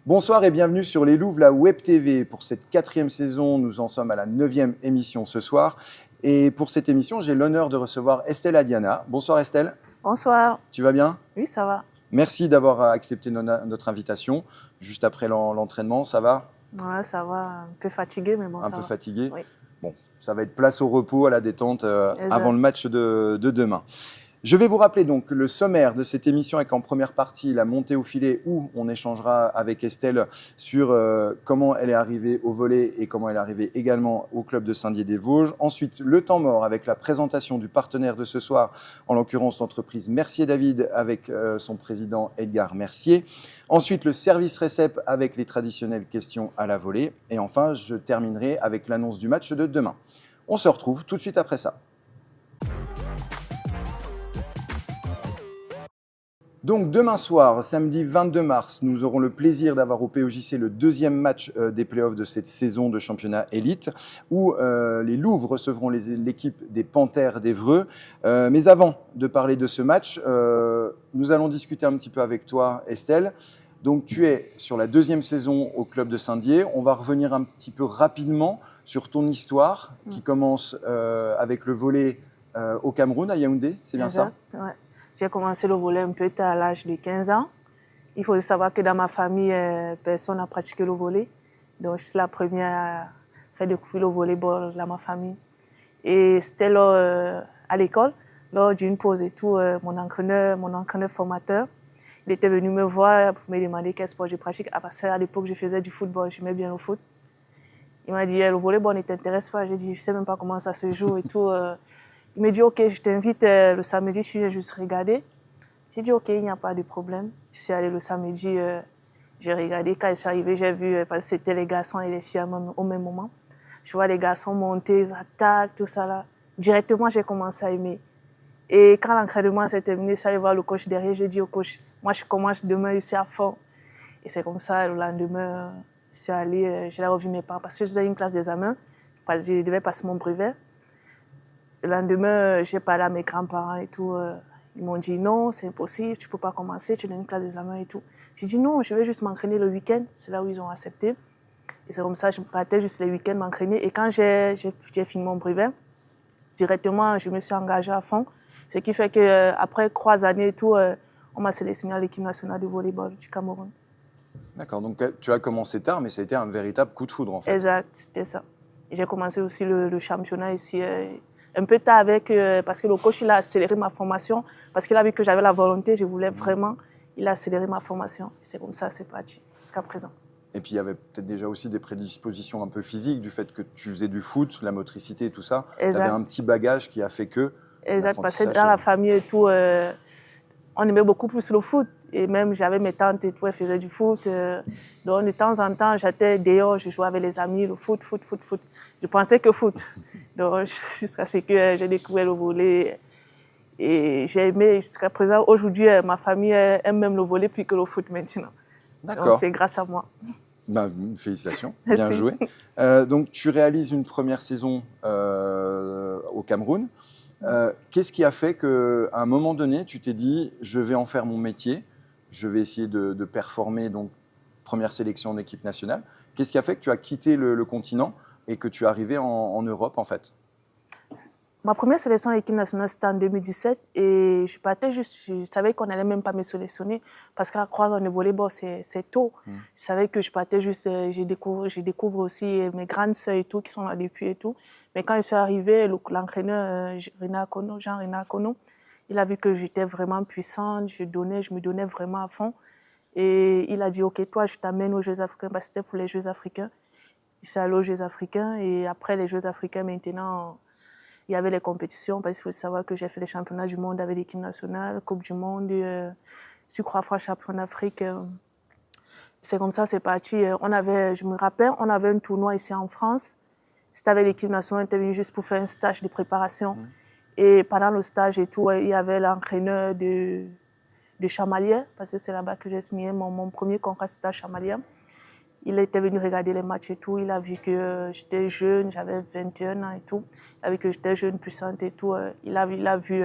Bonsoir et bienvenue sur les Louves, la Web TV. Pour cette 4e saison, nous en sommes à la 9e émission ce soir. Et pour cette émission, j'ai l'honneur de recevoir Estelle Adiana. Bonsoir Estelle. Bonsoir. Tu vas bien? Oui, ça va. Merci d'avoir accepté notre invitation juste après l'entraînement. Ça va? Ouais, ça va. Un peu fatigué, mais bon, Un ça peu va. fatigué? Oui. Bon, ça va être place au repos, à la détente Exact. avant le match de demain. Je vais vous rappeler donc le sommaire de cette émission avec en première partie la montée au filet où on échangera avec Estelle sur comment elle est arrivée au volley et comment elle est arrivée également au club de Saint-Dié-des-Vosges. Ensuite, le temps mort avec la présentation du partenaire de ce soir, en l'occurrence l'entreprise Mercier David avec son président Edgar Mercier. Ensuite, le service récep avec les traditionnelles questions à la volée. Et enfin, je terminerai avec l'annonce du match de demain. On se retrouve tout de suite après ça. Donc demain soir, samedi 22 mars, nous aurons le plaisir d'avoir au POJC le deuxième match des playoffs de cette saison de championnat élite, où les Louves recevront l'équipe des Panthères d'Évreux. Mais avant de parler de ce match, nous allons discuter un petit peu avec toi, Estelle. Donc tu es sur la deuxième saison au club de Saint-Dié. On va revenir un petit peu rapidement sur ton histoire, qui commence avec le volley au Cameroun, à Yaoundé, c'est bien ça? Ouais. J'ai commencé le volley un peu tard à l'âge de 15 ans. Il faut savoir que dans ma famille, personne n'a pratiqué le volley. Donc, je suis la première à faire découvrir le volleyball dans ma famille. Et c'était là, à l'école, lors d'une pause et tout, mon entraîneur formateur, il était venu me voir pour me demander quel sport je pratique. Parce qu'à l'époque, je faisais du football, j'aimais bien le foot. Il m'a dit, le volleyball ne t'intéresse pas? J'ai dit, je ne sais même pas comment ça se joue et tout. Il m'a dit, OK, je t'invite le samedi, je viens juste regarder. J'ai dit, OK, il n'y a pas de problème. Je suis allée le samedi, j'ai regardé. Quand je suis arrivée, j'ai vu, parce que c'était les garçons et les filles au même moment. Je vois les garçons monter, ils attaquent, tout ça là. Directement, j'ai commencé à aimer. Et quand l'entraînement s'est terminé, je suis allée voir le coach derrière. J'ai dit au coach, moi, je commence demain, je suis à fond. Et c'est comme ça, le lendemain, je suis allée, j'ai revu mes parents parce que je faisais une classe d'examen, parce que je devais passer mon brevet. Le lendemain, j'ai parlé à mes grands-parents et tout. Ils m'ont dit non, c'est impossible, tu ne peux pas commencer, tu as une classe d'examen et tout. J'ai dit non, je vais juste m'entraîner le week-end. C'est là où ils ont accepté. Et c'est comme ça, je partais juste les week-ends m'entraîner. Et quand j'ai fini mon brevet, directement, je me suis engagée à fond. Ce qui fait qu'après 3 années et tout, on m'a sélectionné à l'équipe nationale de volleyball du Cameroun. D'accord, donc tu as commencé tard, mais ça a été un véritable coup de foudre en fait. Exact, c'était ça. J'ai commencé aussi le championnat ici un peu tard parce que le coach il a accéléré ma formation, parce qu'il a vu que j'avais la volonté, je voulais vraiment, il a accéléré ma formation. C'est comme ça, c'est parti jusqu'à présent. Et puis il y avait peut-être déjà aussi des prédispositions un peu physiques du fait que tu faisais du foot, la motricité et tout ça. Tu avais un petit bagage qui a fait que... Exact, parce que dans la famille et tout, on aimait beaucoup plus le foot. Et même j'avais mes tantes et tout, elles faisaient du foot. Donc de temps en temps, j'étais dehors, je jouais avec les amis, le foot. Je pensais que foot. Donc jusqu'à ce que j'ai découvert le volley. Et j'ai aimé jusqu'à présent. Aujourd'hui, ma famille aime même le volley plus que le foot maintenant. Donc c'est grâce à moi. Félicitations, bien joué. Donc tu réalises une première saison au Cameroun. Qu'est-ce qui a fait qu'à un moment donné, tu t'es dit, je vais en faire mon métier, je vais essayer de performer, donc première sélection en équipe nationale. Qu'est-ce qui a fait que tu as quitté le continent et que tu es arrivé en Europe en fait? Ma première sélection à l'équipe nationale, c'était en 2017 et je partais juste, je savais qu'on n'allait même pas me sélectionner parce qu'à 3 ans de volleyball, c'est tôt. Je savais que je partais juste, je découvre aussi mes grandes sœurs et tout qui sont là depuis et tout. Mais quand je suis arrivée, l'entraîneur Jean-René Akono, il a vu que j'étais vraiment puissante, je me donnais vraiment à fond. Et il a dit, OK, toi, je t'amène aux Jeux africains parce que c'était pour les Jeux africains. Je suis allée aux Jeux africains et après les Jeux africains, maintenant, il y avait les compétitions, parce qu'il faut savoir que j'ai fait les championnats du monde avec l'équipe nationale, Coupe du monde, sur 3 fois champion d'Afrique. C'est comme ça, c'est parti. Je me rappelle, on avait un tournoi ici en France. C'était avec l'équipe nationale, on était venu juste pour faire un stage de préparation. Et pendant le stage et tout, il y avait l'entraîneur de Chamalières, parce que c'est là-bas que j'ai signé mon premier contrat, c'était à Chamalières. Il était venu regarder les matchs et tout. Il a vu que j'étais jeune, j'avais 21 ans et tout. Il a vu que j'étais jeune, puissante et tout. Il a vu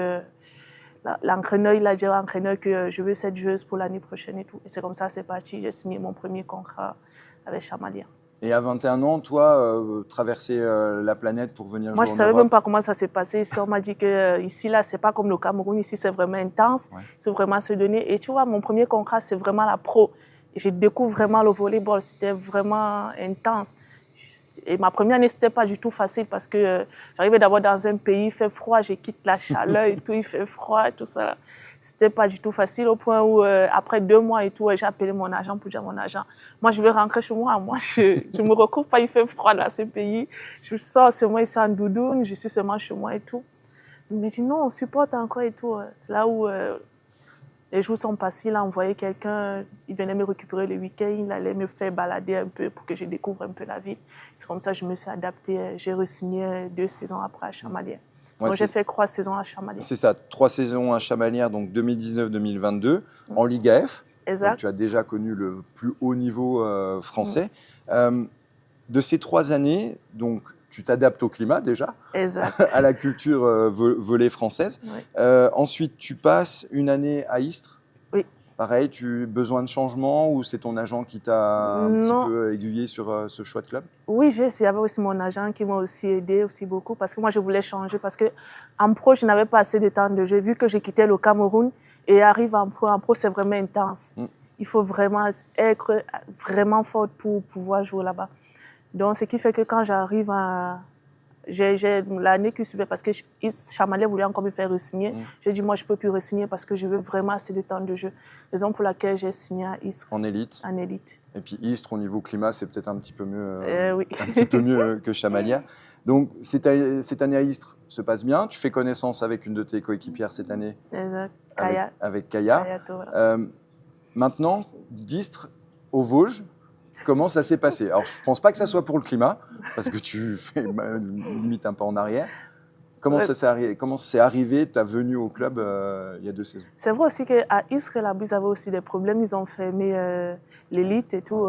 l'entraîneur, il a dit à l'entraîneur que je veux cette joueuse pour l'année prochaine et tout. Et c'est comme ça, c'est parti. J'ai signé mon premier contrat avec Chamalia. Et à 21 ans, toi, traverser la planète pour venir Moi, jouer je en ne savais Europe. même pas comment ça s'est passé. Ici, on m'a dit que ici, là, c'est pas comme le Cameroun. Ici, c'est vraiment intense. Ouais. Il faut vraiment se donner. Et tu vois, mon premier contrat, c'est vraiment la pro. Et je découvre vraiment le volleyball. C'était vraiment intense. Et ma première année, c'était pas du tout facile parce que j'arrivais d'abord dans un pays, il fait froid, je quitte la chaleur et tout, il fait froid et tout ça. C'était pas du tout facile au point où, après 2 mois et tout, j'ai appelé mon agent pour dire à mon agent, moi, je veux rentrer chez moi. Moi, je me recouvre pas, il fait froid dans ce pays. Je sors seulement ici en doudoune, je suis seulement chez moi et tout. Il me dit, non, on supporte encore et tout. C'est là où les jours sont passés, il a envoyé quelqu'un, il venait me récupérer le week-end, il allait me faire balader un peu pour que je découvre un peu la ville. C'est comme ça que je me suis adaptée. J'ai re-signé 2 saisons après à Chamalières. Ouais, donc j'ai fait 3 saisons à Chamalières. C'est ça, 3 saisons à Chamalières, donc 2019-2022, en Liga F. Exact. Donc tu as déjà connu le plus haut niveau français. De ces 3 années, donc tu t'adaptes au climat déjà, exact. à la culture volley française. Oui. Ensuite, tu passes une année à Istres. Oui. Pareil, tu as besoin de changement ou c'est ton agent qui t'a un petit peu aiguillé sur ce choix de club? Oui, il y avait aussi mon agent qui m'a aussi aidé aussi beaucoup parce que moi, je voulais changer parce qu'en pro, je n'avais pas assez de temps de jeu. Vu que j'ai quitté le Cameroun et arrive en pro, c'est vraiment intense. Il faut vraiment être vraiment fort pour pouvoir jouer là-bas. Donc, ce qui fait que quand j'arrive à... J'ai l'année qui suivait parce que Chamalières voulait encore me faire re-signer. J'ai dit, moi, je ne peux plus re-signer parce que je veux vraiment assez de temps de jeu. Raison pour laquelle j'ai signé à Istres. En élite. En élite. Et puis Istres, au niveau climat, c'est peut-être un petit peu mieux, Oui. un petit peu mieux que Chamalières. Donc, cette année à Istres se passe bien. Tu fais connaissance avec une de tes coéquipières cette année. Exact. Kaya. Avec Kaya. Maintenant, d'Istres au Vosges, comment ça s'est passé? Alors, je ne pense pas que ça soit pour le climat, parce que tu fais limite un pas en arrière. Comment c'est arrivé ta venue au club il y a 2 saisons? C'est vrai aussi qu'à Istres, ils avaient aussi des problèmes. Ils ont fermé l'élite et tout.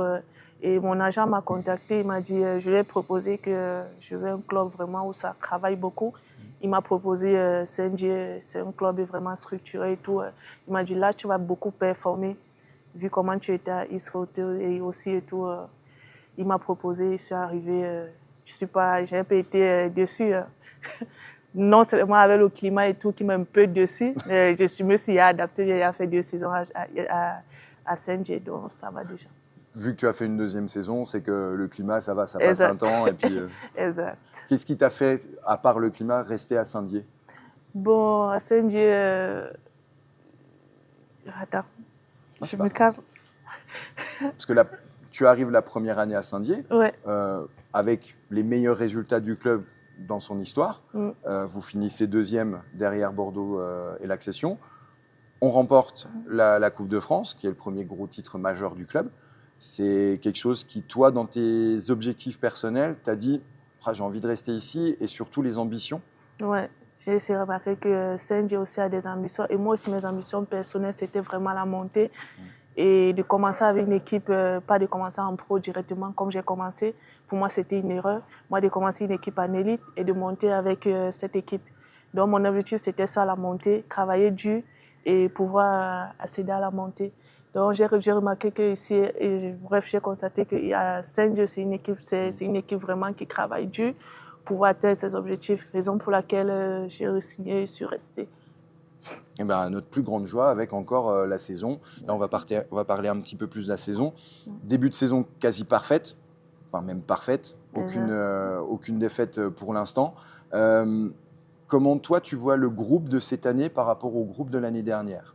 Et mon agent m'a contacté. Il m'a dit, je lui ai proposé que je veux un club vraiment où ça travaille beaucoup. Il m'a proposé Saint-Dié, c'est un club vraiment structuré et tout. Il m'a dit, là, tu vas beaucoup performer. Vu comment tu étais à Istres et aussi et tout, il m'a proposé, je suis arrivée, j'ai un peu été déçue. Non seulement avec le climat et tout qui m'a un peu déçue, mais je me suis adaptée, j'ai fait 2 saisons à Saint-Dié, donc ça va déjà. Vu que tu as fait une 2e saison, c'est que le climat, ça va, ça passe un temps. Et puis, exact. Qu'est-ce qui t'a fait, à part le climat, rester à Saint-Dié? Bon, à Saint-Dié, attends. Je me calme. Parce que tu arrives la première année à Saint-Dié, ouais. Avec les meilleurs résultats du club dans son histoire. Vous finissez 2e derrière Bordeaux et l'Accession. On remporte la Coupe de France, qui est le premier gros titre majeur du club. C'est quelque chose qui, toi, dans tes objectifs personnels, t'as dit j'ai envie de rester ici et surtout les ambitions? Ouais. J'ai remarqué que Saint-Dié aussi a des ambitions. Et moi aussi, mes ambitions personnelles, c'était vraiment la montée. Et de commencer avec une équipe, pas de commencer en pro directement comme j'ai commencé, pour moi, c'était une erreur. Moi, de commencer une équipe en élite et de monter avec cette équipe. Donc, mon objectif, c'était ça, la montée, travailler dur et pouvoir accéder à la montée. Donc, j'ai remarqué que ici, bref, j'ai constaté que Saint-Dié, c'est une équipe vraiment qui travaille dur, pouvoir atteindre ses objectifs, raison pour laquelle j'ai re-signé et suis restée. Eh ben, notre plus grande joie avec encore la saison. Là, on va parler un petit peu plus de la saison. Début de saison quasi parfaite, enfin même parfaite, aucune défaite pour l'instant. Comment toi, tu vois le groupe de cette année par rapport au groupe de l'année dernière?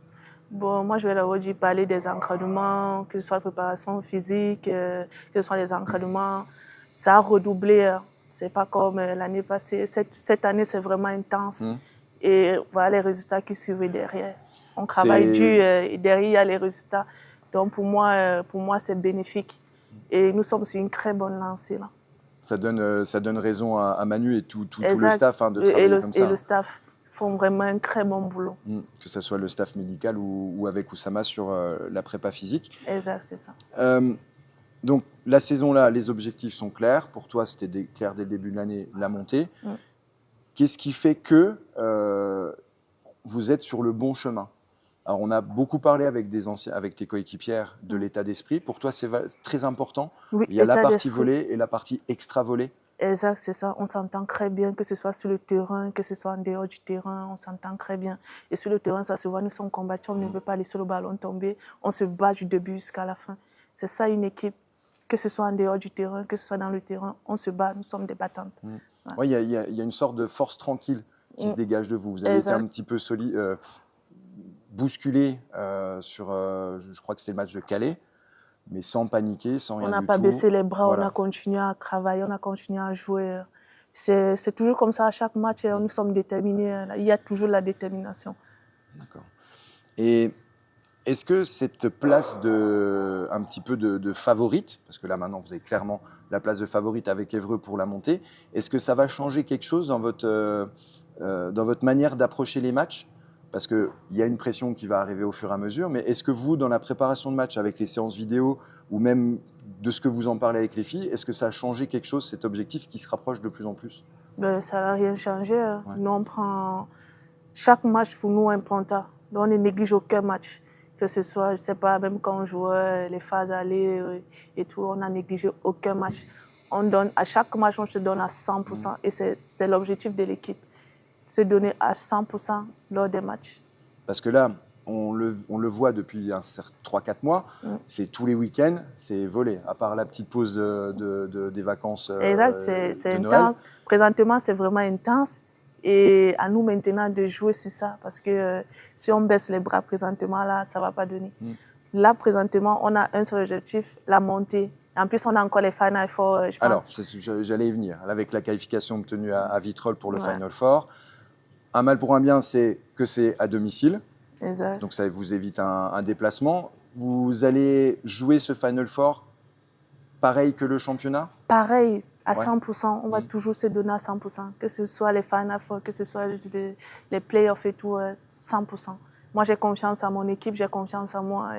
Bon, moi, je vais leur dire parler des entraînements, que ce soit la préparation physique, que ce soit les entraînements. Ça a redoublé. C'est pas comme l'année passée. Cette année, c'est vraiment intense. Et voilà les résultats qui suivent derrière. On travaille dur et derrière, il y a les résultats. Donc, pour moi c'est bénéfique. Et nous sommes sur une très bonne lancée. Là. Ça donne raison à Manu et tout le staff de travailler comme ça. Et le staff font vraiment un très bon boulot. Que ce soit le staff médical ou avec Oussama sur la prépa physique. Exact, c'est ça. Donc, la saison là, les objectifs sont clairs. Pour toi, c'était clair dès le début de l'année, la montée. Qu'est-ce qui fait que vous êtes sur le bon chemin. Alors, on a beaucoup parlé avec avec tes coéquipières de l'état d'esprit. Pour toi, c'est très important. Oui, Il y a la état partie d'esprit. volée et la partie extra-volée. Exact, c'est ça. On s'entend très bien, que ce soit sur le terrain, que ce soit en dehors du terrain, on s'entend très bien. Et sur le terrain, ça se voit, nous sommes combattants, on ne veut pas laisser le ballon tomber. On se bat du début jusqu'à la fin. C'est ça une équipe, que ce soit en dehors du terrain, que ce soit dans le terrain, on se bat, nous sommes des battantes. Ouais, il y a une sorte de force tranquille qui se dégage de vous. Vous avez été un petit peu bousculé sur, je crois que c'était le match de Calais, mais sans paniquer, sans rien du tout. On n'a pas baissé les bras, Voilà. on a continué à travailler, on a continué à jouer. C'est toujours comme ça à chaque match, nous sommes déterminés. Il y a toujours la détermination. D'accord. Et est-ce que cette place un petit peu de favorite, parce que là maintenant vous avez clairement la place de favorite avec Évreux pour la montée, est-ce que ça va changer quelque chose dans votre manière d'approcher les matchs? Parce qu'il y a une pression qui va arriver au fur et à mesure, mais est-ce que vous, dans la préparation de match avec les séances vidéo, ou même de ce que vous en parlez avec les filles, est-ce que ça a changé quelque chose, cet objectif qui se rapproche de plus en plus? Ça n'a rien changé. Ouais. Nous, on prend chaque match pour nous important. Donc, on ne néglige aucun match. Que ce soit, je ne sais pas, même quand on jouait les phases allées et tout, on n'a négligé aucun match. À chaque match, on se donne à 100%. Et c'est l'objectif de l'équipe. Se donner à 100% lors des matchs. Parce que là, on le voit depuis 3-4 mois, c'est tous les week-ends, c'est volé, à part la petite pause des vacances. Exact, c'est intense. Noël. Présentement, c'est vraiment intense. Et à nous maintenant de jouer sur ça. Parce que si on baisse les bras présentement, là, ça ne va pas donner. Là, présentement, on a un seul objectif, la montée. En plus, on a encore les Final Four, je pense. Alors, j'allais y venir. Avec la qualification obtenue à Vitrolles pour le Final Four, un mal pour un bien, c'est que c'est à domicile. Exact. Donc ça vous évite un déplacement. Vous allez jouer ce Final Four pareil que le championnat? Pareil, à 100%. On va toujours se donner à 100%. Que ce soit les Final Four, que ce soit les playoffs et tout, 100%. Moi, j'ai confiance en mon équipe, j'ai confiance en moi.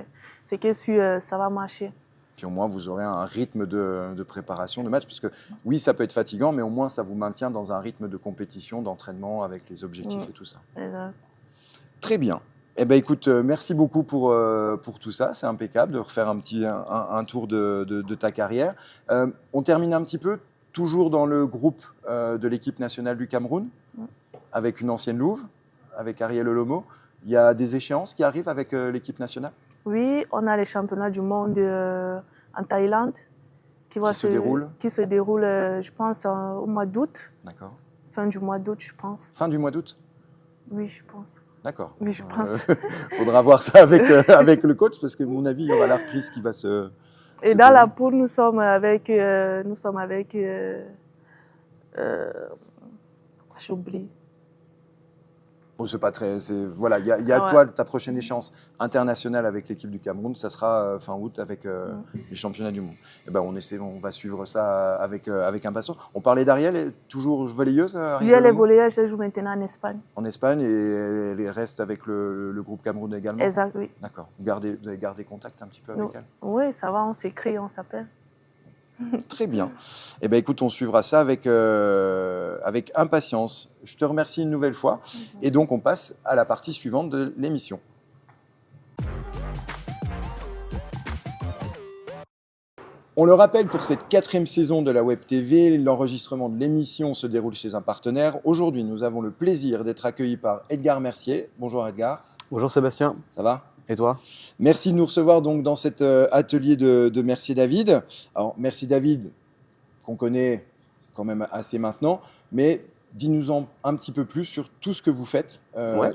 C'est que ça va marcher. Puis au moins, vous aurez un rythme de préparation de match, puisque oui, ça peut être fatigant, mais au moins, ça vous maintient dans un rythme de compétition, d'entraînement avec les objectifs et tout ça. Exact. Très bien. Eh ben, écoute, merci beaucoup pour tout ça. C'est impeccable de refaire un tour de ta carrière. On termine un petit peu, toujours dans le groupe de l'équipe nationale du Cameroun, avec une ancienne Louve, avec Ariel Olomo. Il y a des échéances qui arrivent avec l'équipe nationale? Oui, on a les championnats du monde en Thaïlande qui se déroulent, je pense, au mois d'août. D'accord. Fin du mois d'août, je pense. Fin du mois d'août? Oui, je pense. D'accord. Oui, je pense. Faudra voir ça avec le coach, parce que à mon avis, il y aura la reprise qui va se... Et dans la poule, nous sommes avec j'oublie. Bon, c'est pas très... Voilà, il y a toi, ta prochaine échéance internationale avec l'équipe du Cameroun, ça sera fin août avec les championnats du monde. Et ben, on va suivre ça avec impatience. On parlait d'Ariel, toujours volleyeuse? Oui, elle est volleyeuse, elle joue maintenant en Espagne. En Espagne, et elle reste avec le groupe Cameroun également? Exact, oui. D'accord. Vous avez gardé contact un petit peu avec elle? Oui, ça va, on s'écrit, on s'appelle. Très bien. Eh ben, écoute, on suivra ça avec impatience. Je te remercie une nouvelle fois. Et donc, on passe à la partie suivante de l'émission. On le rappelle, pour cette 4e saison de la Web TV, l'enregistrement de l'émission se déroule chez un partenaire. Aujourd'hui, nous avons le plaisir d'être accueillis par Edgar Mercier. Bonjour Edgar. Bonjour Sébastien. Ça va? Et toi? Merci de nous recevoir donc dans cet atelier de Mercier David. Alors, Mercier David, qu'on connaît quand même assez maintenant, mais dis-nous un petit peu plus sur tout ce que vous faites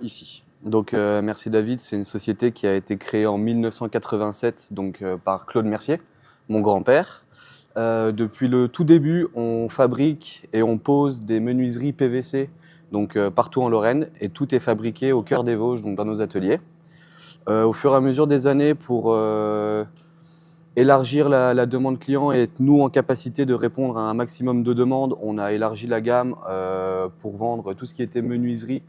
ici. Donc, Mercier David, c'est une société qui a été créée en 1987 donc, par Claude Mercier, mon grand-père. Depuis le tout début, on fabrique et on pose des menuiseries PVC donc, partout en Lorraine, et tout est fabriqué au cœur des Vosges, donc dans nos ateliers. Au fur et à mesure des années, pour élargir la demande client et être nous en capacité de répondre à un maximum de demandes, on a élargi la gamme pour vendre tout ce qui était menuiserie,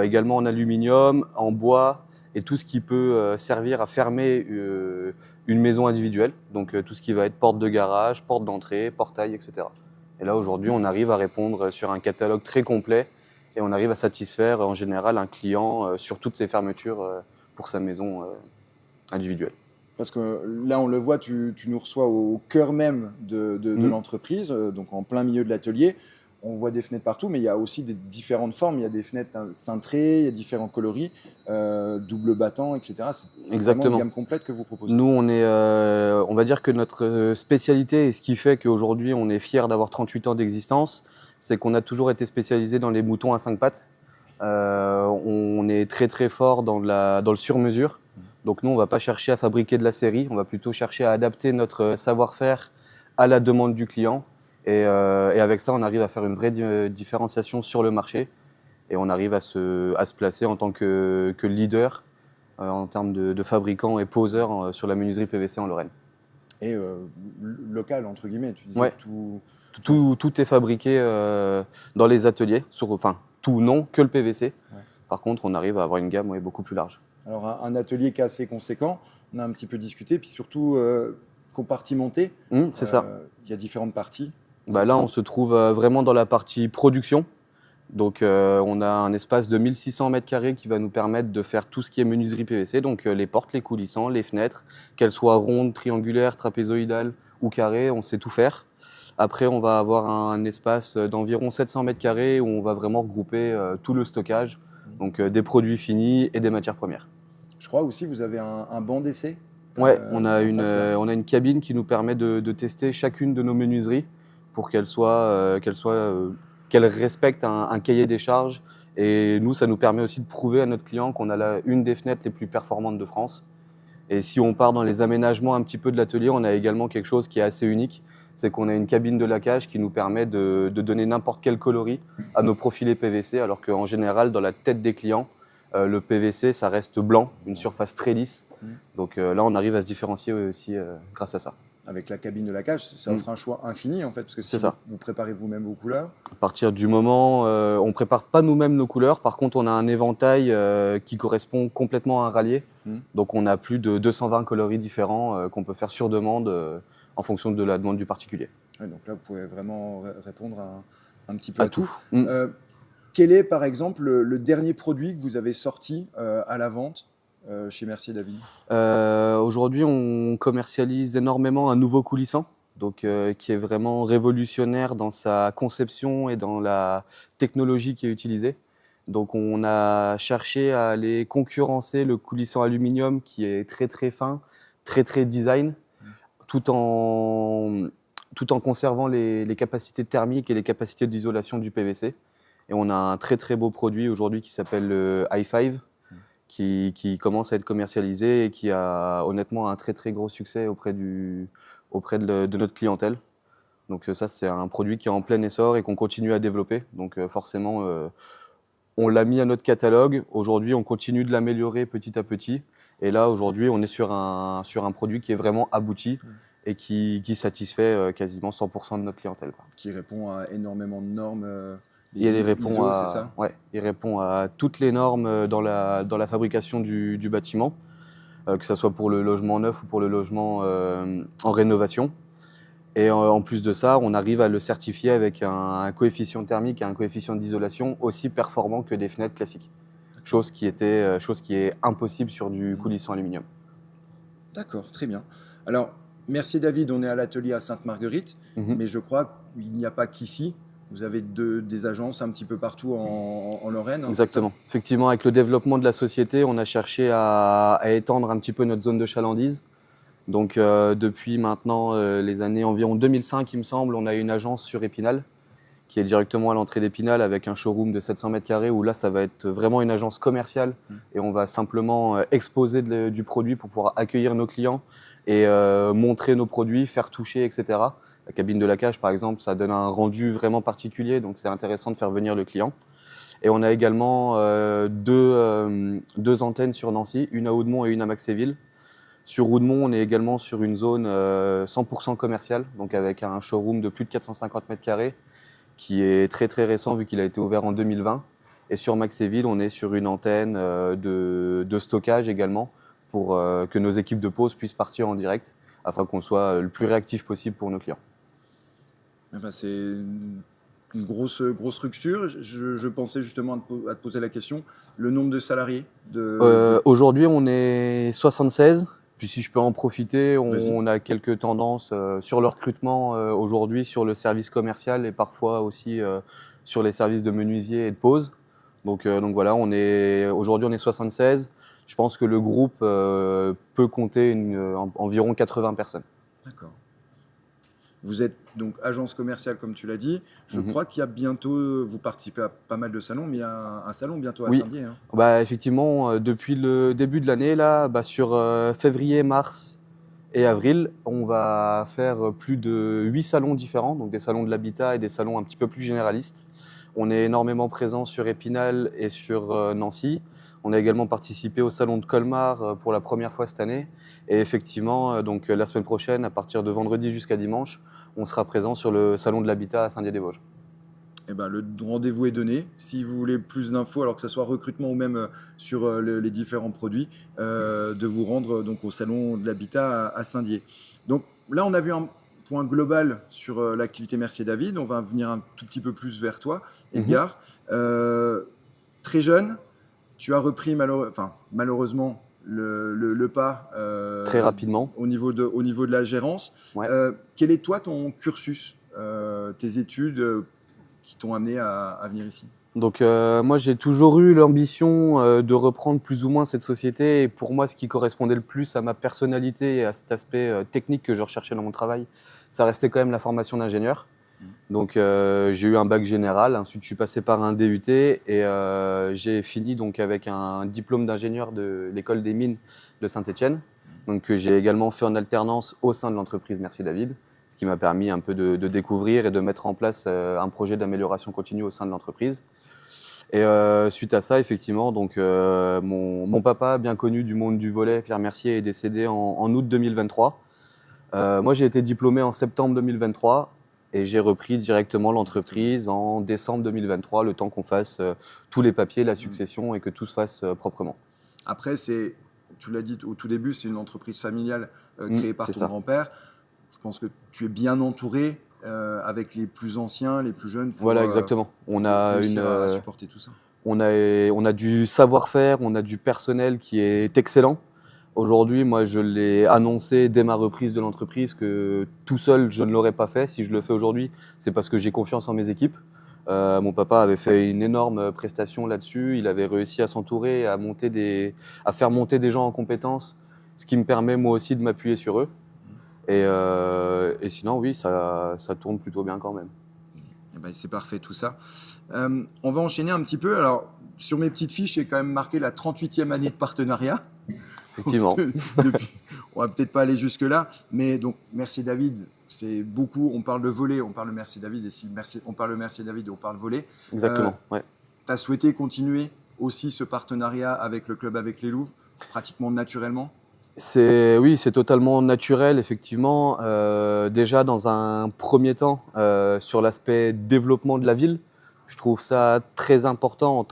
également en aluminium, en bois et tout ce qui peut servir à fermer une maison individuelle. Donc tout ce qui va être porte de garage, porte d'entrée, portail, etc. Et là aujourd'hui, on arrive à répondre sur un catalogue très complet et on arrive à satisfaire en général un client sur toutes ses fermetures pour sa maison individuelle. Parce que là, on le voit, tu nous reçois au cœur même de l'entreprise, donc en plein milieu de l'atelier. On voit des fenêtres partout, mais il y a aussi des différentes formes. Il y a des fenêtres cintrées, il y a différents coloris, double battant, etc. C'est vraiment une gamme complète que vous proposez. Nous, on va dire que notre spécialité et ce qui fait qu'aujourd'hui on est fier d'avoir 38 ans d'existence, c'est qu'on a toujours été spécialisé dans les moutons à 5 pattes. On est très très fort dans le sur-mesure. Donc nous, on ne va pas chercher à fabriquer de la série, on va plutôt chercher à adapter notre savoir-faire à la demande du client. Et avec ça, on arrive à faire une vraie différenciation sur le marché. Et on arrive à se placer en tant que leader en termes de fabricant et poseur sur la menuiserie PVC en Lorraine. Et local, entre guillemets, tu disais ouais. Tout est fabriqué dans les ateliers, enfin tout non, que le PVC. Ouais. Par contre, on arrive à avoir une gamme beaucoup plus large. Alors un atelier qui est assez conséquent, on a un petit peu discuté, puis surtout compartimenté. C'est ça. Il y a différentes parties. Là, on se trouve vraiment dans la partie production. Donc on a un espace de 1600 m² qui va nous permettre de faire tout ce qui est menuiserie PVC, donc les portes, les coulissants, les fenêtres, qu'elles soient rondes, triangulaires, trapézoïdales ou carrées, on sait tout faire. Après, on va avoir un espace d'environ 700 m² où on va vraiment regrouper tout le stockage, donc des produits finis et des matières premières. Je crois aussi vous avez un banc d'essai. Ouais, on a une cabine qui nous permet de tester chacune de nos menuiseries pour qu'elles respectent un cahier des charges. Et nous, ça nous permet aussi de prouver à notre client qu'on a là une des fenêtres les plus performantes de France. Et si on part dans les aménagements un petit peu de l'atelier, on a également quelque chose qui est assez unique. C'est qu'on a une cabine de laquage qui nous permet de donner n'importe quel coloris à nos profilés PVC, alors qu'en général, dans la tête des clients, le PVC, ça reste blanc, une surface très lisse. Donc là, on arrive à se différencier aussi grâce à ça. Avec la cabine de laquage, ça offre un choix infini en fait, parce que si vous préparez vous-même vos couleurs. À partir du moment, on ne prépare pas nous-mêmes nos couleurs, par contre on a un éventail qui correspond complètement à un râlier. Donc on a plus de 220 coloris différents qu'on peut faire sur demande en fonction de la demande du particulier. Ouais, donc là vous pouvez vraiment répondre un petit peu à tout. Quel est par exemple le dernier produit que vous avez sorti à la vente chez Mercier David? Aujourd'hui, on commercialise énormément un nouveau coulissant, donc, qui est vraiment révolutionnaire dans sa conception et dans la technologie qui est utilisée. Donc, on a cherché à aller concurrencer le coulissant aluminium qui est très très fin, très très design, tout en conservant les capacités thermiques et les capacités d'isolation du PVC. Et on a un très très beau produit aujourd'hui qui s'appelle le i5. Qui commence à être commercialisé et qui a honnêtement un très très gros succès auprès de notre clientèle. Donc ça, c'est un produit qui est en plein essor et qu'on continue à développer. Donc forcément, on l'a mis à notre catalogue. Aujourd'hui, on continue de l'améliorer petit à petit. Et là, aujourd'hui, on est sur un produit qui est vraiment abouti et qui satisfait quasiment 100% de notre clientèle. Qui répond à énormément de normes. Il répond à toutes les normes dans la fabrication du bâtiment, que ce soit pour le logement neuf ou pour le logement en rénovation. Et en plus de ça, on arrive à le certifier avec un coefficient thermique et un coefficient d'isolation aussi performant que des fenêtres classiques. Chose qui est impossible sur du coulissant aluminium. D'accord, très bien. Alors, Mercier David, on est à l'atelier à Sainte-Marguerite, mais je crois qu'il n'y a pas qu'ici. Vous avez des agences un petit peu partout en Lorraine. Exactement. Effectivement, avec le développement de la société, on a cherché à étendre un petit peu notre zone de chalandise. Donc depuis maintenant les années environ 2005, il me semble, on a une agence sur Épinal qui est directement à l'entrée d'Épinal avec un showroom de 700 m² où là, ça va être vraiment une agence commerciale et on va simplement exposer du produit pour pouvoir accueillir nos clients et montrer nos produits, faire toucher, etc. La cabine de laquage, par exemple, ça donne un rendu vraiment particulier, donc c'est intéressant de faire venir le client. Et on a également deux antennes sur Nancy, une à Oudemont et une à Maxéville. Sur Oudemont, on est également sur une zone 100% commerciale, donc avec un showroom de plus de 450 m², qui est très très récent vu qu'il a été ouvert en 2020. Et sur Maxéville, on est sur une antenne de stockage également, pour que nos équipes de pause puissent partir en direct, afin qu'on soit le plus réactif possible pour nos clients. C'est une grosse structure. Je pensais justement à te poser la question, le nombre de salariés Aujourd'hui, on est 76. Puis si je peux en profiter, Vas-y. on a quelques tendances sur le recrutement aujourd'hui, sur le service commercial et parfois aussi sur les services de menuisier et de pose. Donc voilà, aujourd'hui on est 76. Je pense que le groupe peut compter environ 80 personnes. D'accord. Vous êtes donc agence commerciale, comme tu l'as dit. Je Mhm. crois qu'il y a bientôt, vous participez à pas mal de salons, mais il y a un salon bientôt à Oui, Saint-Dié. Hein. bah, effectivement, depuis le début de l'année, là, bah, sur février, mars et avril, on va faire plus de 8 salons différents, donc des salons de l'habitat et des salons un petit peu plus généralistes. On est énormément présent sur Épinal et sur Nancy. On a également participé au salon de Colmar pour la première fois cette année. Et effectivement, donc la semaine prochaine, à partir de vendredi jusqu'à dimanche, on sera présent sur le salon de l'habitat à Saint-Dié-des-Vosges. Eh ben, le rendez-vous est donné. Si vous voulez plus d'infos, alors que ce soit recrutement ou même sur les différents produits, de vous rendre donc au salon de l'habitat à Saint-Dié. Donc là, on a vu un point global sur l'activité Mercier David. On va venir un tout petit peu plus vers toi, Edgar. Très jeune, tu as repris malheureusement le pas Très rapidement. au niveau de la gérance. Ouais. Quel est toi ton cursus, tes études qui t'ont amené à venir ici? Donc moi j'ai toujours eu l'ambition de reprendre plus ou moins cette société et pour moi ce qui correspondait le plus à ma personnalité et à cet aspect technique que je recherchais dans mon travail, ça restait quand même la formation d'ingénieur. Donc j'ai eu un bac général, ensuite je suis passé par un DUT et j'ai fini donc avec un diplôme d'ingénieur de l'école des mines de Saint-Étienne, donc que j'ai également fait en alternance au sein de l'entreprise Mercier David, ce qui m'a permis un peu de découvrir et de mettre en place un projet d'amélioration continue au sein de l'entreprise. Et suite à ça, effectivement, donc mon papa, bien connu du monde du volley, Pierre Mercier, est décédé en août 2023. Moi, j'ai été diplômé en septembre 2023 et j'ai repris directement l'entreprise en décembre 2023, le temps qu'on fasse tous les papiers, la succession et que tout se fasse proprement. Après, tu l'as dit au tout début, c'est une entreprise familiale créée par c'est ton ça. grand-père. Je pense que tu es bien entouré avec les plus anciens, les plus jeunes pour, Voilà, exactement. pour réussir à supporter tout ça. On a du savoir-faire, on a du personnel qui est excellent. Aujourd'hui, moi, je l'ai annoncé dès ma reprise de l'entreprise que tout seul, je ne l'aurais pas fait. Si je le fais aujourd'hui, c'est parce que j'ai confiance en mes équipes. Mon papa avait fait une énorme prestation là-dessus. Il avait réussi à s'entourer, à faire monter des gens en compétences, ce qui me permet moi aussi de m'appuyer sur eux. Et sinon, oui, ça tourne plutôt bien quand même. Eh ben, c'est parfait tout ça. On va enchaîner un petit peu. Alors, sur mes petites fiches, j'ai quand même marqué la 38e année de partenariat. Effectivement. On va peut-être pas aller jusque-là, mais donc Mercier David, c'est beaucoup. On parle de volley, on parle de Mercier David, et si on parle de Mercier David, on parle volley. Exactement, ouais. Tu as souhaité continuer aussi ce partenariat avec le club avec les Louves, pratiquement naturellement? Oui, c'est totalement naturel, effectivement. Déjà, dans un premier temps, sur l'aspect développement de la ville, je trouve ça très important en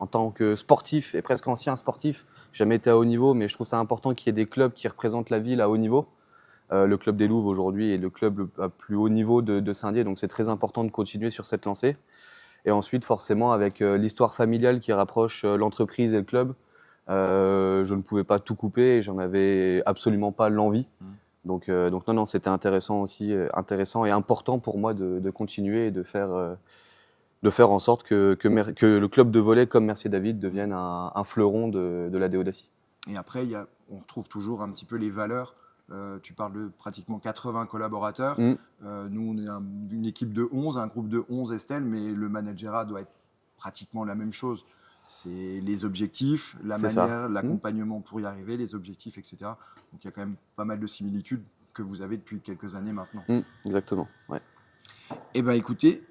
tant que sportif et presque ancien sportif. J'ai jamais été à haut niveau, mais je trouve ça important qu'il y ait des clubs qui représentent la ville à haut niveau. Le club des Louves aujourd'hui est le club à plus haut niveau de Saint-Dié, donc c'est très important de continuer sur cette lancée. Et ensuite, forcément, avec l'histoire familiale qui rapproche l'entreprise et le club, je ne pouvais pas tout couper et j'en avais absolument pas l'envie. Donc non, c'était intéressant et important pour moi de continuer et de faire en sorte que le club de volley comme Mercier David devienne un fleuron de la Déodacie. Et après, on retrouve toujours un petit peu les valeurs. Tu parles de pratiquement 80 collaborateurs. Nous, on est une équipe de 11, un groupe de 11, Estelle, mais le managerat doit être pratiquement la même chose. C'est les objectifs, la manière, l'accompagnement pour y arriver, les objectifs, etc. Donc il y a quand même pas mal de similitudes que vous avez depuis quelques années maintenant. Exactement, ouais. Eh bien, écoutez,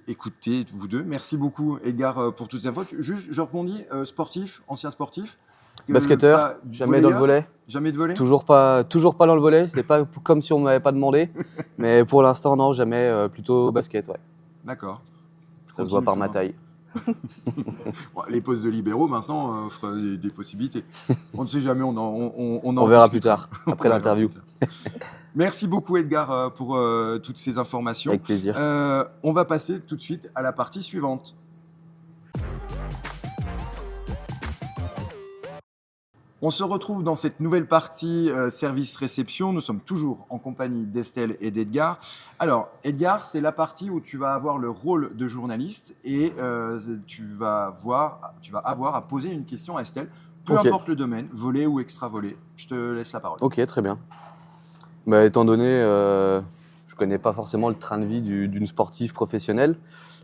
vous deux. Merci beaucoup, Edgar, pour toutes ces infos. Juste, je rebondis, sportif, ancien sportif. Basketteur, jamais dans le volley. Jamais de volley. Toujours pas dans le volley. C'est pas comme si on m'avait pas demandé. Mais pour l'instant, non, jamais. Plutôt basket, ouais. D'accord. Ça se voit par ma taille. Bon, les postes de libéraux, maintenant, offrent des possibilités. On ne sait jamais, on en On verra plus discutera. tard, après On verra l'interview. plus tard. Merci beaucoup, Edgar, pour toutes ces informations. Avec plaisir. On va passer tout de suite à la partie suivante. On se retrouve dans cette nouvelle partie service-réception. Nous sommes toujours en compagnie d'Estelle et d'Edgar. Alors, Edgar, c'est la partie où tu vas avoir le rôle de journaliste et tu vas avoir à poser une question à Estelle, peu Ok. importe le domaine, volé ou extra-volé. Je te laisse la parole. Ok, très bien. Bah, étant donné, je connais pas forcément le train de vie d'une sportive professionnelle.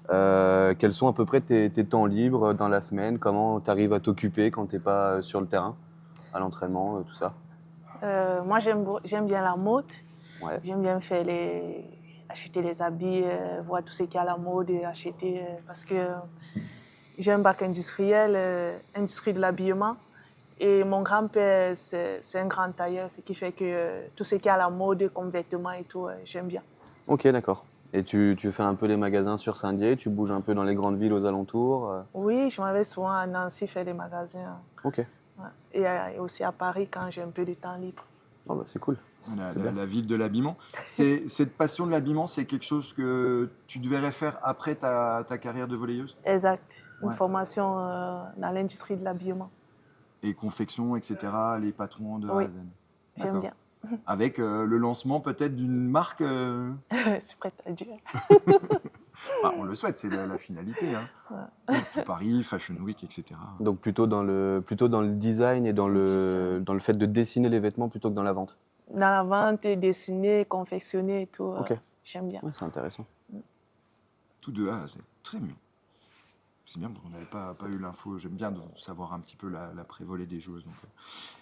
Quels sont à peu près tes temps libres dans la semaine? Comment tu arrives à t'occuper quand tu n'es pas sur le terrain, à l'entraînement, tout ça? Moi, j'aime bien la mode. Ouais. J'aime bien acheter les habits, voir tout ce qu'il y a à la mode et acheter parce que j'ai un bac industriel, industrie de l'habillement. Et mon grand-père, c'est un grand tailleur, ce qui fait que tout ce qui est à la mode, comme vêtements et tout, j'aime bien. Ok, d'accord. Et tu fais un peu les magasins sur Saint-Dié, tu bouges un peu dans les grandes villes aux alentours? Oui, je m'en vais souvent à Nancy faire des magasins. Ok. Ouais. Et aussi à Paris quand j'ai un peu de temps libre. Oh, bah, c'est cool. C'est bien. La ville de l'habillement. Cette passion de l'habillement, c'est quelque chose que tu devrais faire après ta carrière de volleyeuse? Exact. Une Ouais. formation dans l'industrie de l'habillement. Et confection, etc., les patrons de A Oui. à Z. J'aime D'accord. bien. Avec le lancement peut-être d'une marque. C'est prêt à dire. On le souhaite, c'est la finalité. Hein. Tout Paris, Fashion Week, etc. Donc plutôt dans le design et dans le fait de dessiner les vêtements plutôt que dans la vente. Dans la vente, dessiner, confectionner et tout, Ok. j'aime bien. Ouais, c'est intéressant. Tout de A à Z. Très bien. C'est bien, on n'avait pas eu l'info. J'aime bien de savoir un petit peu la prévolée des joueuses. Donc,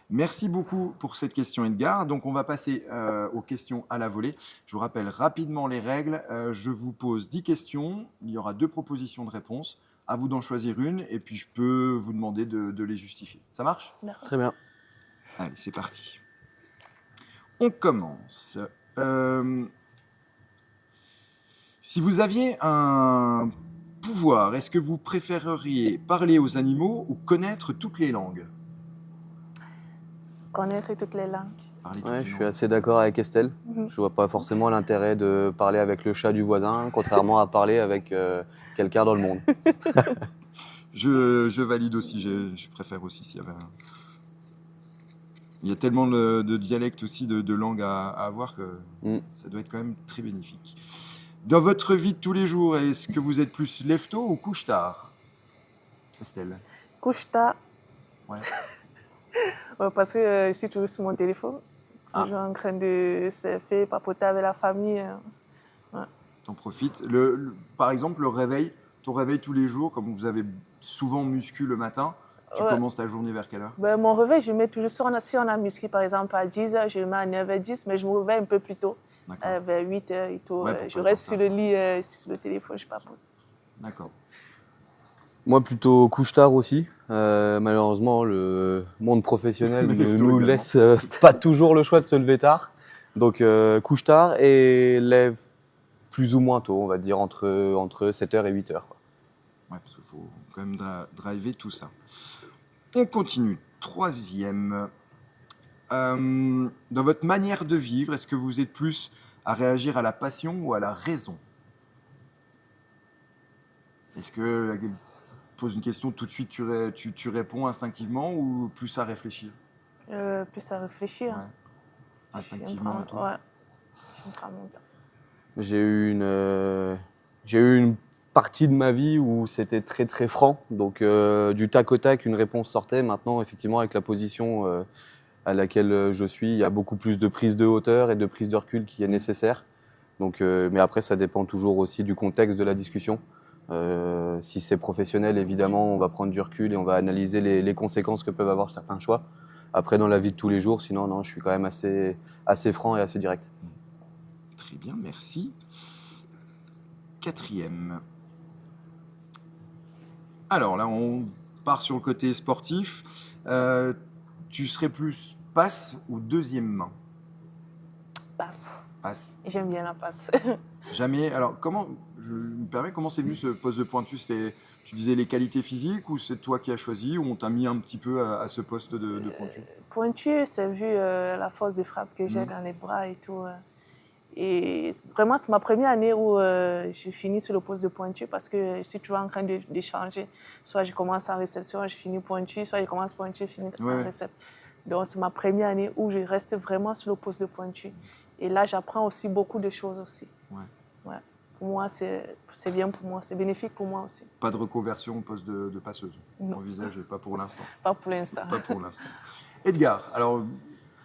merci beaucoup pour cette question, Edgar. Donc, on va passer aux questions à la volée. Je vous rappelle rapidement les règles. Je vous pose 10 questions. Il y aura 2 propositions de réponse. À vous d'en choisir une. Et puis, je peux vous demander de les justifier. Ça marche? D'accord. Très bien. Allez, c'est parti. On commence. Si vous aviez un pouvoir, est-ce que vous préféreriez parler aux animaux ou connaître toutes les langues? Connaître toutes les langues. Parler toutes Ouais, les je suis langues. assez d'accord avec Estelle. Mhm. Je vois pas forcément l'intérêt de parler avec le chat du voisin, contrairement à parler avec quelqu'un dans le monde. Je valide aussi, je préfère aussi s'il y avait Il y a tellement de dialectes aussi, de langues à avoir que ça doit être quand même très bénéfique. Dans votre vie de tous les jours, est-ce que vous êtes plus lève-tôt ou couche-tard, Estelle? Couche tard. Ouais. Ouais, parce que je suis toujours sur mon téléphone. Toujours en train de surfer, papoter avec la famille. T'en profites. Par exemple, le réveil, ton réveil tous les jours, comme vous avez souvent muscu le matin, tu Ouais. commences ta journée vers quelle heure? Ben, mon réveil, je mets toujours, si on a muscu par exemple à 10h, je le mets à 9h10, mais je me réveille un peu plus tôt, D'accord. vers 8h et tout. Ouais, pour Je pas reste être en sur le lit, sur le téléphone, je papote. D'accord. Moi, plutôt couche-tard aussi. Malheureusement, le monde professionnel Le ne lève-tôt nous également. laisse pas toujours le choix de se lever tard. Donc, couche-tard et lève plus ou moins tôt, on va dire entre 7h et 8h. Quoi. Ouais, parce qu'il faut quand même driver tout ça. On continue. Troisième. Dans votre manière de vivre, est-ce que vous êtes plus à réagir à la passion ou à la raison? Est-ce que pose une question, tout de suite tu réponds instinctivement ou plus à réfléchir? Plus à réfléchir. Ouais. Instinctivement et tout. Ouais, je me prends mon temps. J'ai eu une partie de ma vie où c'était très très franc. Donc, du tac au tac, une réponse sortait. Maintenant, effectivement, avec la position à laquelle je suis, il y a beaucoup plus de prise de hauteur et de prise de recul qui est nécessaire. Donc, mais après, ça dépend toujours aussi du contexte de la discussion. Si c'est professionnel, évidemment, on va prendre du recul et on va analyser les conséquences que peuvent avoir certains choix. Après, dans la vie de tous les jours, sinon, non, je suis quand même assez franc et assez direct. Très bien, merci. Quatrième. Alors là, on part sur le côté sportif. Tu serais plus passe ou deuxième main? Passe. Passe. J'aime bien la passe. Jamais. Alors, je me permets, comment c'est venu ce poste de pointu? Tu disais les qualités physiques ou c'est toi qui as choisi ou on t'a mis un petit peu à ce poste de pointu? Pointu, c'est vu la force de frappe que j'ai Mhm. dans les bras et tout. Et vraiment, c'est ma première année où je finis sur le poste de pointu parce que je suis toujours en train de changer. Soit je commence en réception, je finis pointu, soit je commence pointu, je finis Ouais, en ouais. réception. Donc, c'est ma première année où je reste vraiment sur le poste de pointu. Et là, j'apprends aussi beaucoup de choses aussi. Ouais. Ouais. Pour moi, c'est bien pour moi, c'est bénéfique pour moi aussi. Pas de reconversion au poste de passeuse. Non. Envisagez, pas pour l'instant. Pas pour l'instant. Pas pour l'instant. Edgar, alors,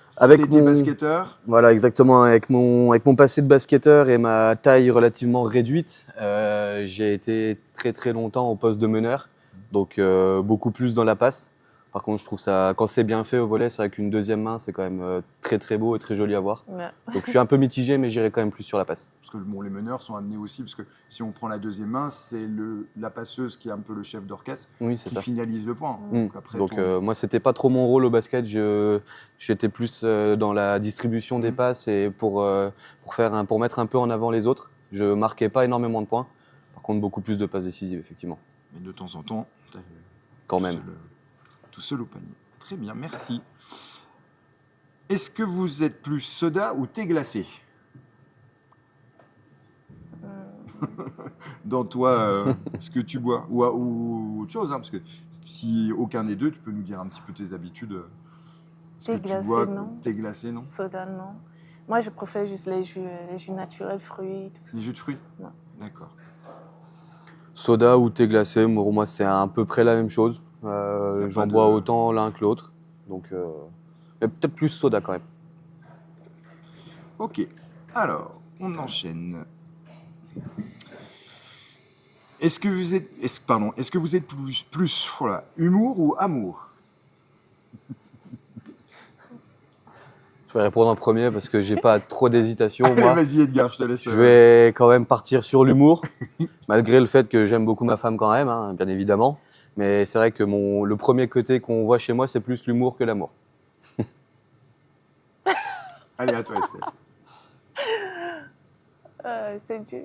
si Avec tu étais mon- basketteur, Voilà, exactement. Avec mon passé de basketteur et ma taille relativement réduite, j'ai été très très longtemps au poste de meneur, donc beaucoup plus dans la passe. Par contre, je trouve ça, quand c'est bien fait au volley, c'est vrai qu'une deuxième main, c'est quand même très très beau et très joli à voir. Ouais. Donc je suis un peu mitigé, mais j'irai quand même plus sur la passe. parce que bon, les meneurs sont amenés aussi, parce que si on prend la deuxième main, c'est la passeuse qui est un peu le chef d'orchestre Oui, c'est qui ça. finalise le point. Mm. Après, Donc moi, c'était pas trop mon rôle au basket. J'étais plus dans la distribution des passes et pour mettre un peu en avant les autres. Je marquais pas énormément de points. Par contre, beaucoup plus de passes décisives, effectivement. mais de temps en temps, t'as Quand tout même. tout seul au panier. Très bien, merci. Est-ce que vous êtes plus soda ou thé glacé? Dans toi, ce que tu bois ou autre chose, hein, parce que si aucun des deux, tu peux nous dire un petit peu tes habitudes. Ce Thé que tu glacé, bois, non. thé glacé, non? Soda, non. Moi, je préfère juste les jus naturels, fruits, tout ça. Les jus de fruits? Ouais. D'accord. Soda ou thé glacé, pour moi, c'est à peu près la même chose. Y a J'en pas bois de- autant l'un que l'autre. Donc, mais peut-être plus soda quand même. Ok. Alors, on enchaîne. Est-ce que vous êtes plus voilà, humour ou amour? Je vais répondre en premier parce que j'ai pas trop d'hésitation, Allez, moi. vas-y Edgar, je te laisse. Je vais quand même partir sur l'humour, malgré le fait que j'aime beaucoup ma femme quand même, hein, bien évidemment. Mais c'est vrai que le premier côté qu'on voit chez moi, c'est plus l'humour que l'amour. Allez, à toi Estelle. C'est dur.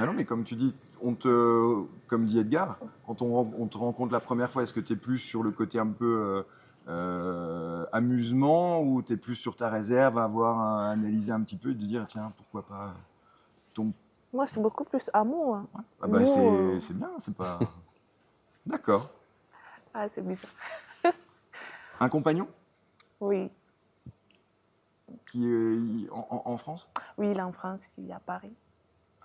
Ah non, mais comme tu dis, comme dit Edgar, quand on te rencontre la première fois, est-ce que tu es plus sur le côté un peu amusement ou tu es plus sur ta réserve à analyser un petit peu et te dire, tiens, pourquoi pas ton... Moi, c'est beaucoup plus amour. Hein. Ah bah Humour, c'est bien, c'est pas... D'accord. Ah, c'est bizarre. Un compagnon Oui. qui est en France? Oui, il est en France, il est à Paris.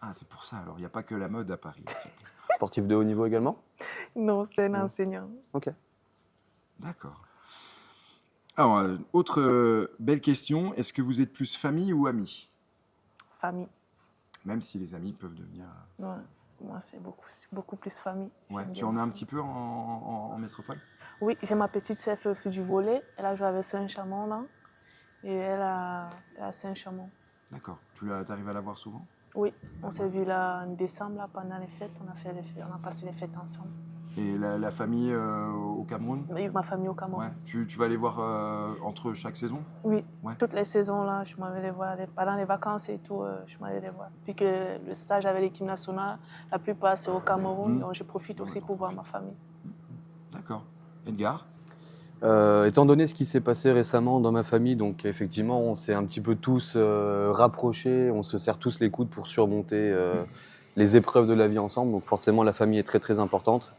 Ah, c'est pour ça, alors il n'y a pas que la mode à Paris. En fait. Sportif de haut niveau également? Non, c'est un enseignant. Ok. D'accord. Alors, autre belle question, est-ce que vous êtes plus famille ou amis? Famille. Même si les amis peuvent devenir... Ouais. Moi, c'est beaucoup plus famille. Ouais. J'aime Tu bien en as ma un famille. petit peu en métropole? Oui, j'ai ma petite sœur fait aussi du volley. Elle a joué avec Saint-Chamond, là. Et elle a Saint-Chamond. D'accord. Tu arrives à la voir souvent? Oui, on s'est vu là en décembre, là, pendant les fêtes. On a passé les fêtes ensemble. Et la famille au Cameroun? Mais ma famille au Cameroun. Ouais. Tu vas les voir entre chaque saison? Oui, Ouais. toutes les saisons, là, je m'en vais les voir. Pendant les vacances et tout, je m'en vais les voir. Puis que le stage avec l'équipe nationale, la plupart, c'est au Cameroun. Donc, je profite aussi pour voir ma famille. D'accord. Edgar? Étant donné ce qui s'est passé récemment dans ma famille, donc effectivement, on s'est un petit peu tous rapprochés, on se serre tous les coudes pour surmonter les épreuves de la vie ensemble. Donc forcément, la famille est très très importante.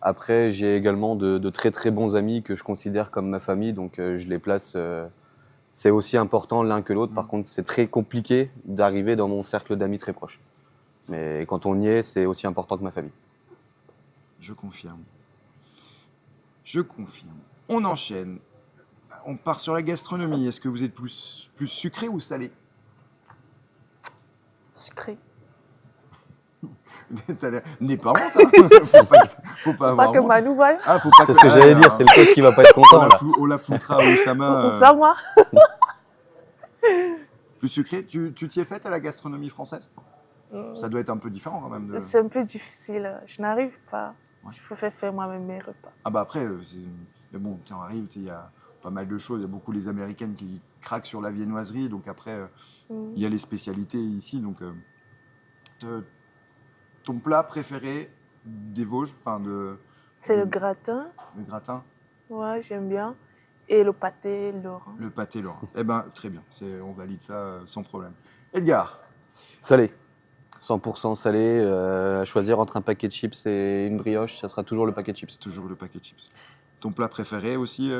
Après, j'ai également de très très bons amis que je considère comme ma famille, donc je les place. C'est aussi important l'un que l'autre. Par contre, c'est très compliqué d'arriver dans mon cercle d'amis très proche. Mais quand on y est, c'est aussi important que ma famille. Je confirme. Je confirme. On enchaîne. On part sur la gastronomie. Est-ce que vous êtes plus sucré ou salé? Sucré. N'aie pas honte, hein. Faut pas avoir Pas que honte. Manu voit. Ah, faut pas C'est ce que j'allais dire, c'est le coach qui va pas être content là. On la foutera à Oussama. Ou ça, moi. Plus sucré. Tu t'y es faite à la gastronomie française? Ça doit être un peu différent quand même. C'est un peu difficile. Je n'arrive pas. Ouais. Je préfère faire moi-même mes repas. Ah bah après, mais bon, on arrive, pas mal de choses. Il y a beaucoup les Américaines qui craquent sur la viennoiserie. Donc après, il y a les spécialités ici. Donc, ton plat préféré des Vosges, C'est le gratin. le gratin, Ouais, j'aime bien. Et le pâté Laurent. le pâté Laurent. Eh ben, très bien. On valide ça sans problème. Edgar, Salé. 100% salé. À choisir entre un paquet de chips et une brioche, ça sera toujours le paquet de chips. toujours le paquet de chips. Ton plat préféré aussi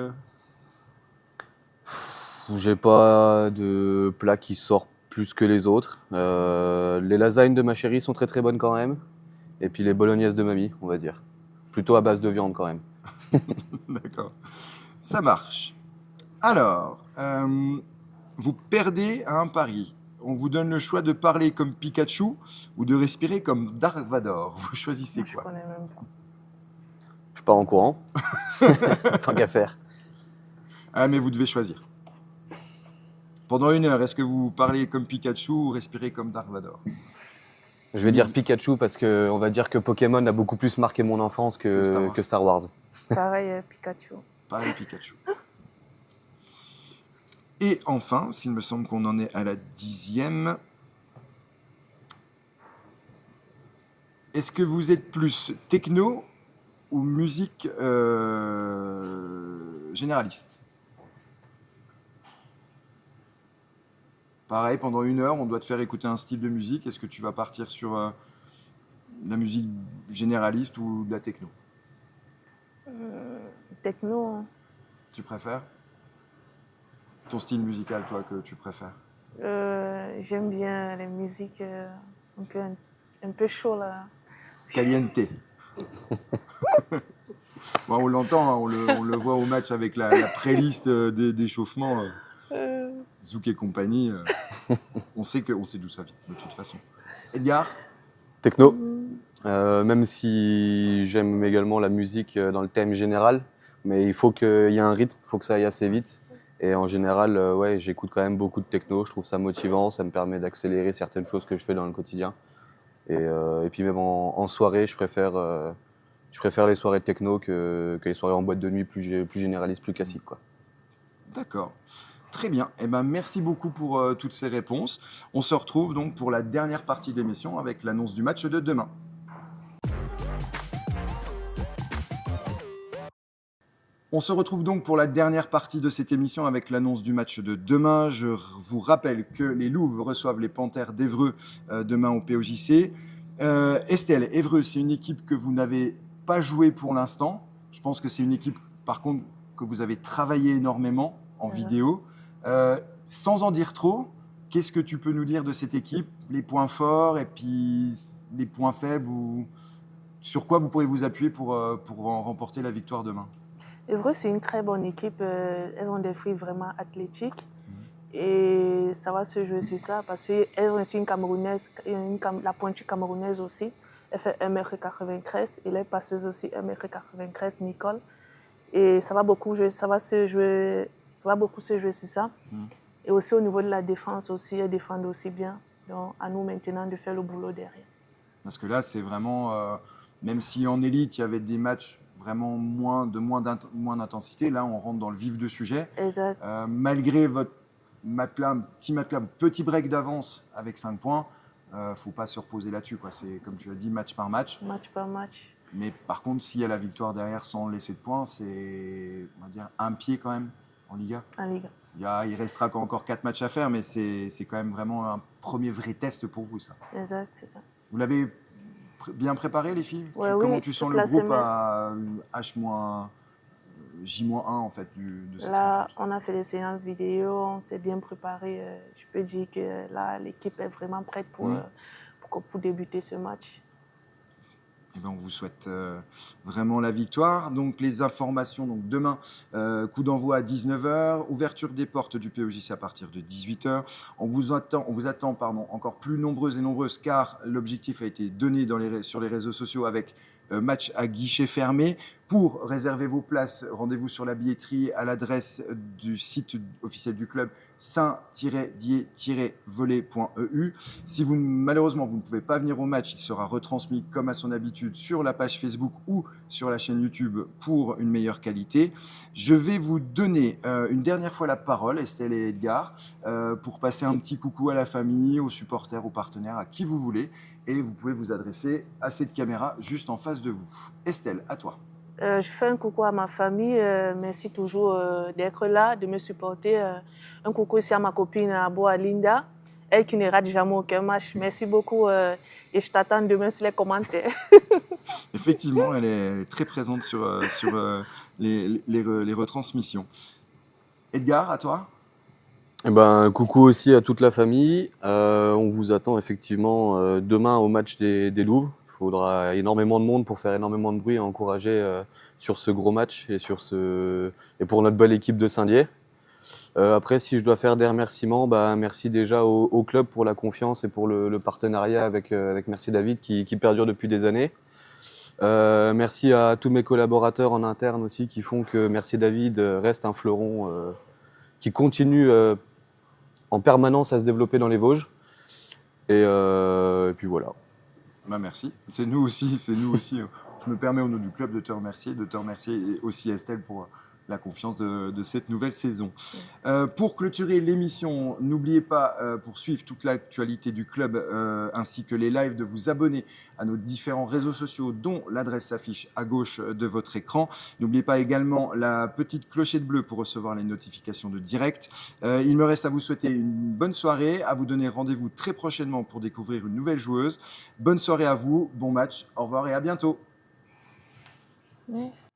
J'ai pas de plat qui sort plus que les autres. Les lasagnes de ma chérie sont très très bonnes quand même. Et puis les bolognaises de mamie, on va dire. Plutôt à base de viande quand même. D'accord. Ça marche. Alors, vous perdez à un pari. On vous donne le choix de parler comme Pikachu ou de respirer comme Dark Vador. Vous choisissez Moi, je quoi? connais même pas. Je pars en courant. Tant qu'à faire. Ah, mais vous devez choisir. Pendant 1 heure, est-ce que vous parlez comme Pikachu ou respirez comme Dark Vador? Je vais dire Pikachu parce que on va dire que Pokémon a beaucoup plus marqué mon enfance que Star Wars. Pareil, Pikachu. Pareil Pikachu. Et enfin, s'il me semble qu'on en est à la 10e, est-ce que vous êtes plus techno ou musique généraliste? Pareil, pendant 1 heure, on doit te faire écouter un style de musique. Est-ce que tu vas partir sur la musique généraliste ou de la techno? Techno, hein. Tu préfères? Ton style musical, toi, que tu préfères? J'aime bien les musiques un peu chaud là. Caliente. Bon, on l'entend, hein, on le voit au match avec la playlist d'échauffement. Zouk et compagnie, on sait d'où ça vient, de toute façon. Edgar? Techno. Même si j'aime également la musique dans le thème général, mais il faut qu'il y ait un rythme, il faut que ça aille assez vite. Et en général, ouais, j'écoute quand même beaucoup de techno, je trouve ça motivant, ça me permet d'accélérer certaines choses que je fais dans le quotidien. Et puis même en soirée, je préfère les soirées techno que les soirées en boîte de nuit plus généralistes, plus classiques, quoi. D'accord. Très bien. Eh ben, merci beaucoup pour toutes ces réponses. On se retrouve donc pour la dernière partie de l'émission avec l'annonce du match de demain. On se retrouve donc pour la dernière partie de cette émission avec l'annonce du match de demain. Je vous rappelle que les Louves reçoivent les Panthères d'Évreux demain au POJC. Estelle, Évreux, c'est une équipe que vous n'avez pas jouée pour l'instant. Je pense que c'est une équipe, par contre, que vous avez travaillé énormément en vidéo. Sans en dire trop, qu'est-ce que tu peux nous dire de cette équipe, les points forts et puis les points faibles, ou sur quoi vous pourrez vous appuyer pour en remporter la victoire demain? Évreux, c'est une très bonne équipe. Elles ont des filles vraiment athlétiques. Et ça va se jouer sur ça parce qu'elles ont aussi une Camerounaise, la pointue camerounaise aussi. Elle fait 1m93 et les passeuses aussi 1m93, Nicole. Et ça va beaucoup jouer, ça va beaucoup se jouer sur ça. Et aussi au niveau de la défense aussi, elles défendent aussi bien. Donc à nous maintenant de faire le boulot derrière. Parce que là, c'est vraiment, même si en élite, il y avait des matchs vraiment moins d'intensité, là, on rentre dans le vif du sujet. Exact. Malgré votre petit break d'avance avec 5 points, faut pas se reposer là-dessus, quoi. C'est, comme tu as dit, match par match. Match par match. Mais par contre, s'il y a la victoire derrière sans laisser de points, c'est, on va dire, un pied quand même en Liga. En Liga. Il restera encore 4 matchs à faire, mais c'est quand même vraiment un premier vrai test pour vous, ça. Exact, c'est ça. Vous l'avez bien préparé, les filles? Ouais, Comment oui, tu sens toute le la groupe semaine. à J-1 en fait de cette Là, rencontre? on a fait des séances vidéo, on s'est bien préparé. Je peux dire que là, l'équipe est vraiment prête pour débuter ce match. Eh ben, on vous souhaite vraiment la victoire. Donc, les informations, donc demain, coup d'envoi à 19h, ouverture des portes du POJC à partir de 18h. On vous attend encore plus nombreuses et nombreuses, car l'objectif a été donné sur les réseaux sociaux avec match à guichet fermé. Pour réserver vos places, rendez-vous sur la billetterie à l'adresse du site officiel du club saint-dié-volley.eu. Si malheureusement vous ne pouvez pas venir au match, il sera retransmis comme à son habitude sur la page Facebook ou sur la chaîne YouTube pour une meilleure qualité. Je vais vous donner une dernière fois la parole, Estelle et Edgar, pour passer un petit coucou à la famille, aux supporters, aux partenaires, à qui vous voulez. Et vous pouvez vous adresser à cette caméra juste en face de vous. Estelle, à toi. Je fais un coucou à ma famille. Merci toujours d'être là, de me supporter. Un coucou aussi à ma copine Aboa Linda, elle qui ne rate jamais aucun match. Merci beaucoup et je t'attends demain sur les commentaires. Effectivement, elle est très présente sur les retransmissions. Edgar, à toi. Eh ben, coucou aussi à toute la famille. On vous attend effectivement demain au match des Louves. Il faudra énormément de monde pour faire énormément de bruit et encourager sur ce gros match et pour notre belle équipe de Saint-Dié. Après, si je dois faire des remerciements, merci déjà au club pour la confiance et pour le partenariat avec Merci David qui perdure depuis des années. Merci à tous mes collaborateurs en interne aussi qui font que Merci David reste un fleuron qui continue en permanence à se développer dans les Vosges. Et puis voilà. Merci. C'est nous aussi. Je me permets au nom du club de te remercier et aussi Estelle pour la confiance de cette nouvelle saison. Pour clôturer l'émission, n'oubliez pas, pour suivre toute l'actualité du club ainsi que les lives, de vous abonner à nos différents réseaux sociaux dont l'adresse s'affiche à gauche de votre écran. N'oubliez pas également la petite clochette bleue pour recevoir les notifications de direct. Il me reste à vous souhaiter une bonne soirée, à vous donner rendez-vous très prochainement pour découvrir une nouvelle joueuse. Bonne soirée à vous, bon match, au revoir et à bientôt. Merci.